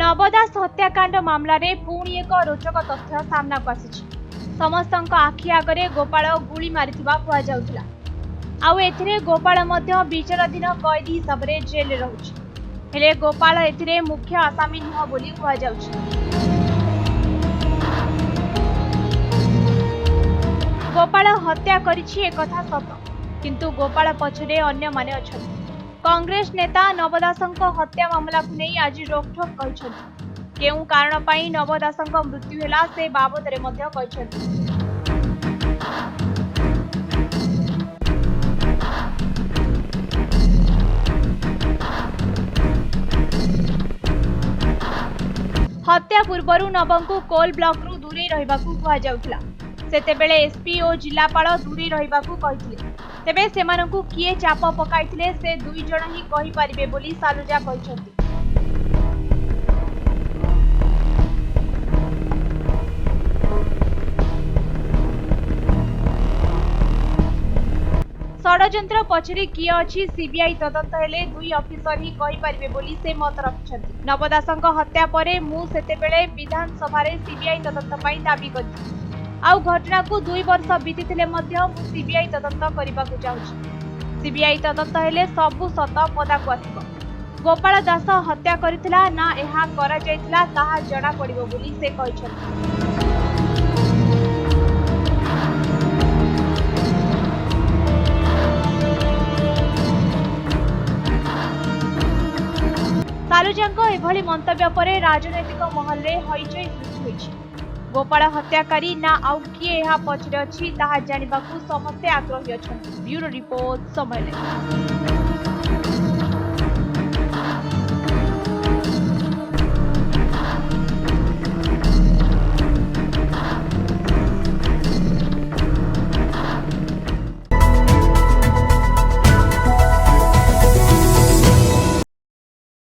नवदास हत्याकांड मामला रे पुणी एक रोचक तथ्य सामना को आसी। समस्त आखि आगरे गोपाल गुली मारिथिबा कुआ जाउथला। आउ एथिरे गोपाल मध्य विचाराधीन कैदी हिसाब रे जेल रे रहुछि। हेले गोपाल एथिरे मुख्य आसामी नुह बोली कुआ जाउछि। गोपाल हत्या करिछि एकथा सत, किंतु गोपाल पछरे अन्य माने अछथि। कांग्रेस नेता नवदासंक हत्या मामला को नहीं आज रोकठोक कहछथि। केउ कारण पाई नवदासंक मृत्यु हेला से बाबद रे मध्य कहछथि। हत्या पूर्वरु नवंकु कोल ब्लॉक रु दूरे रहिबाकू कुआ जाउथला। सेतेबेले एसपी और जिलापाल दूरे रहिबाकू कहिथिले। तेबे सेमानंकु किए चाप पकाइथिले से दुई जण ही कहि परिबे बोली सालुजा कहिसथि। षडयंत्र पछरे किए अछि सीबीआई तदंत हेले दुई ऑफिसर ही कहि परिबे बोली से मत रखिसथि। नवदासंक हत्या परे मु सेतेबेले विधानसभा रे सीबीआई तदंत पई दाबी करथि। आउ घटना को 2 वर्ष बीतीथिले मध्य मु सीबीआई तदंत करिबाकू चाहूछि। सीबीआई तदंत हेले सबु सत पदा को आसीबो। गोपाल दास हत्या करिथिला ना एहा करा जायथिला ताहा जणा पड़िबो बोली से कहिसथि। सालुजांको एभली मंतव्य परे राजनैतिक महल रे हईचई सृष्टि होइछि। गोपाल हत्याकारी ना आउ किए एहा पछरे अछि ताहा जानिबाकू समस्ते आग्रही अछन्ति। ब्यूरो रिपोर्ट समय।